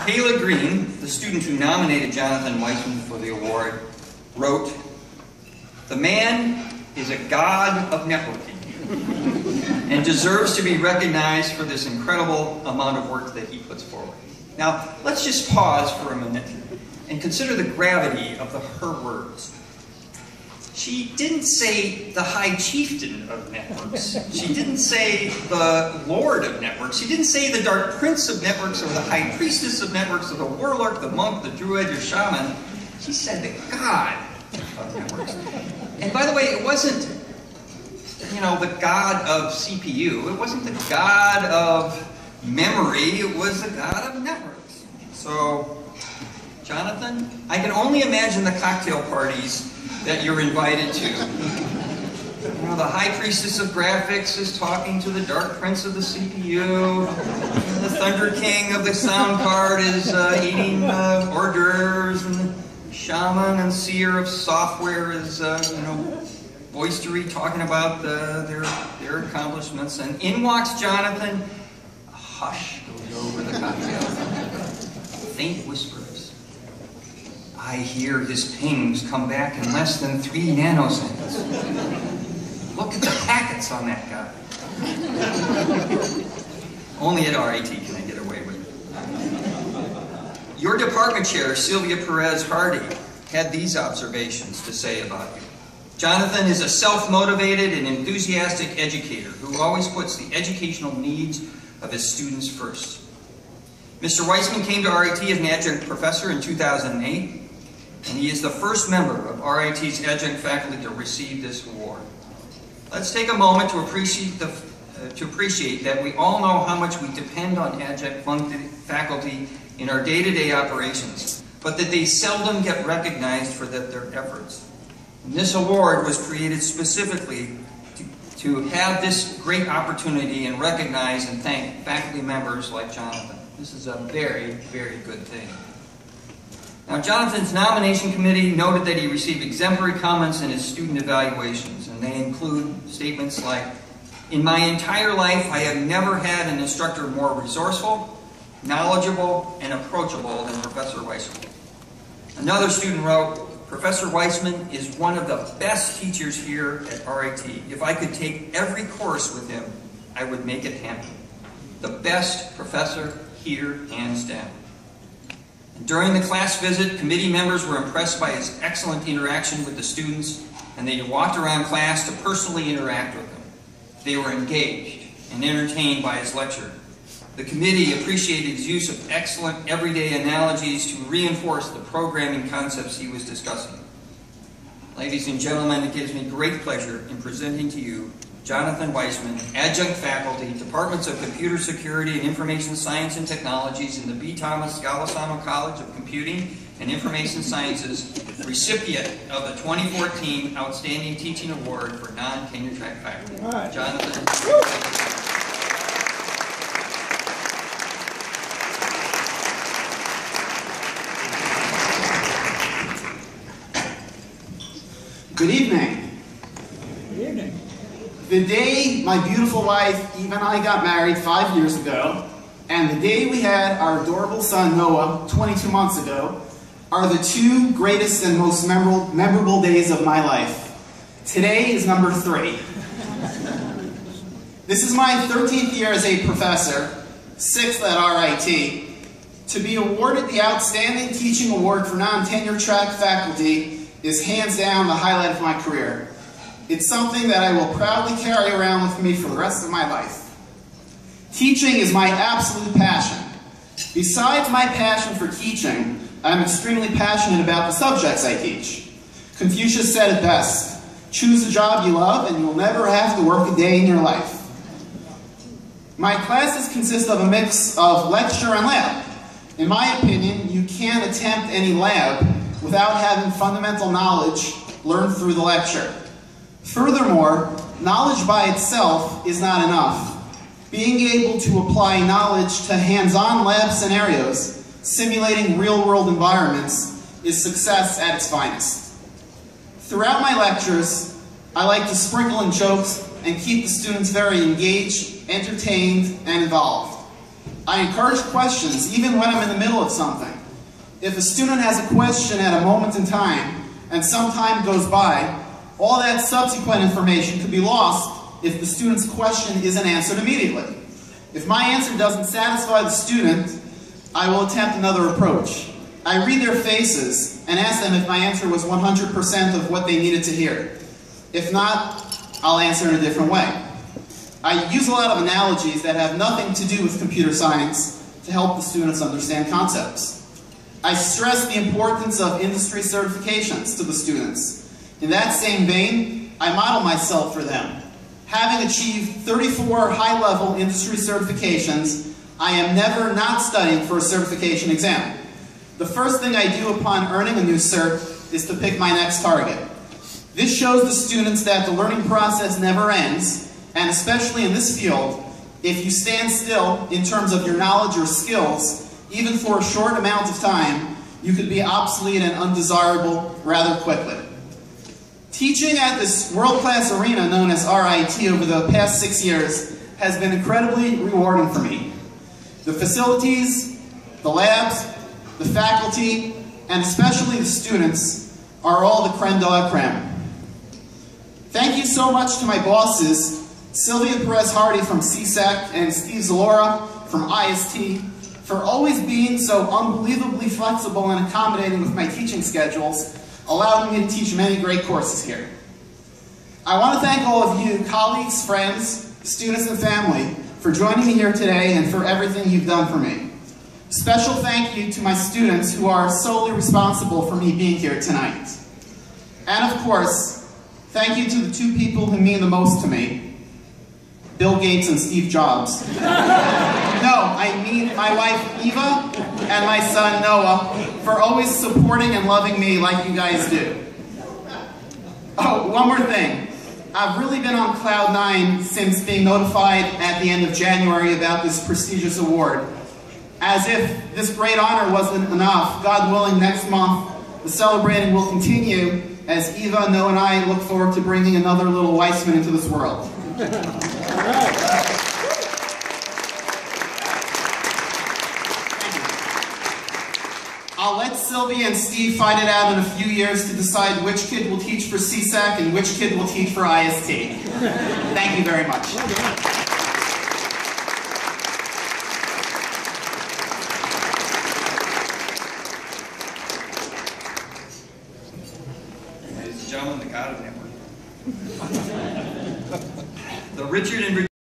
Kayla Green, the student who nominated Jonathan Weissman for the award, wrote, "The man is a god of networking and deserves to be recognized for this incredible amount of work that he puts forward." Now, let's just pause for a minute and consider the gravity of her words. She didn't say the high chieftain of networks. She didn't say the lord of networks. She didn't say the dark prince of networks or the high priestess of networks or the warlock, the monk, the druid, or shaman. She said the god of networks. And by the way, it wasn't, the god of CPU. It wasn't the god of memory. It was the god of networks. So, Jonathan, I can only imagine the cocktail parties that you're invited to. The high priestess of graphics is talking to the dark prince of the CPU. The thunder king of the sound card is eating hors d'oeuvres, and the shaman and seer of software is, boistery talking about their accomplishments. And in walks Jonathan. A hush goes over the cocktail. Faint whispers. I hear his pings come back in less than 3 nanoseconds. Look at the packets on that guy. Only at RIT can I get away with it. Your department chair, Sylvia Perez Hardy, had these observations to say about you. Jonathan is a self-motivated and enthusiastic educator who always puts the educational needs of his students first. Mr. Weissman came to RIT as an adjunct professor in 2008. And he is the first member of RIT's adjunct faculty to receive this award. Let's take a moment to appreciate that we all know how much we depend on adjunct faculty in our day-to-day operations, but that they seldom get recognized for their efforts. And this award was created specifically to have this great opportunity and recognize and thank faculty members like Jonathan. This is a very, very good thing. Now, Jonathan's nomination committee noted that he received exemplary comments in his student evaluations, and they include statements like, "In my entire life, I have never had an instructor more resourceful, knowledgeable, and approachable than Professor Weissman." Another student wrote, "Professor Weissman is one of the best teachers here at RIT. If I could take every course with him, I would make it happen. The best professor here, hands down." During the class visit, committee members were impressed by his excellent interaction with the students, and they walked around class to personally interact with them. They were engaged and entertained by his lecture. The committee appreciated his use of excellent everyday analogies to reinforce the programming concepts he was discussing. Ladies and gentlemen, it gives me great pleasure in presenting to you Jonathan Weissman, adjunct faculty, Departments of Computer Security and Information Science and Technologies in the B. Thomas Golisano College of Computing and Information Sciences, recipient of the 2014 Outstanding Teaching Award for non-tenure track faculty. Right. Jonathan. Good evening. Good evening. The day my beautiful wife, Eve, and I got married 5 years ago, and the day we had our adorable son, Noah, 22 months ago, are the 2 greatest and most memorable days of my life. Today is number 3. This is my 13th year as a professor, 6th at RIT. To be awarded the Outstanding Teaching Award for non-tenure track faculty is hands down the highlight of my career. It's something that I will proudly carry around with me for the rest of my life. Teaching is my absolute passion. Besides my passion for teaching, I'm extremely passionate about the subjects I teach. Confucius said it best, choose a job you love and you'll never have to work a day in your life. My classes consist of a mix of lecture and lab. In my opinion, you can't attempt any lab without having fundamental knowledge learned through the lecture. Furthermore, knowledge by itself is not enough. Being able to apply knowledge to hands-on lab scenarios, simulating real-world environments, is success at its finest. Throughout my lectures, I like to sprinkle in jokes and keep the students very engaged, entertained, and involved. I encourage questions even when I'm in the middle of something. If a student has a question at a moment in time, and some time goes by, all that subsequent information could be lost if the student's question isn't answered immediately. If my answer doesn't satisfy the student, I will attempt another approach. I read their faces and ask them if my answer was 100% of what they needed to hear. If not, I'll answer in a different way. I use a lot of analogies that have nothing to do with computer science to help the students understand concepts. I stress the importance of industry certifications to the students. In that same vein, I model myself for them. Having achieved 34 high-level industry certifications, I am never not studying for a certification exam. The first thing I do upon earning a new cert is to pick my next target. This shows the students that the learning process never ends, and especially in this field, if you stand still in terms of your knowledge or skills, even for a short amount of time, you could be obsolete and undesirable rather quickly. Teaching at this world-class arena known as RIT over the past 6 years has been incredibly rewarding for me. The facilities, the labs, the faculty, and especially the students are all the creme de la creme. Thank you so much to my bosses, Sylvia Perez-Hardy from CSEC and Steve Zalora from IST, for always being so unbelievably flexible and accommodating with my teaching schedules, allowing me to teach many great courses here. I want to thank all of you, colleagues, friends, students, and family, for joining me here today and for everything you've done for me. Special thank you to my students who are solely responsible for me being here tonight. And of course, thank you to the two people who mean the most to me, Bill Gates and Steve Jobs. No, I mean my wife Eva and my son Noah for always supporting and loving me like you guys do. Oh, one more thing. I've really been on cloud 9 since being notified at the end of January about this prestigious award. As if this great honor wasn't enough, God willing, next month the celebrating will continue as Eva, Noah, and I look forward to bringing another little Weissman into this world. I'll let Sylvia and Steve fight it out in a few years to decide which kid will teach for CSEC and which kid will teach for IST. Thank you very much.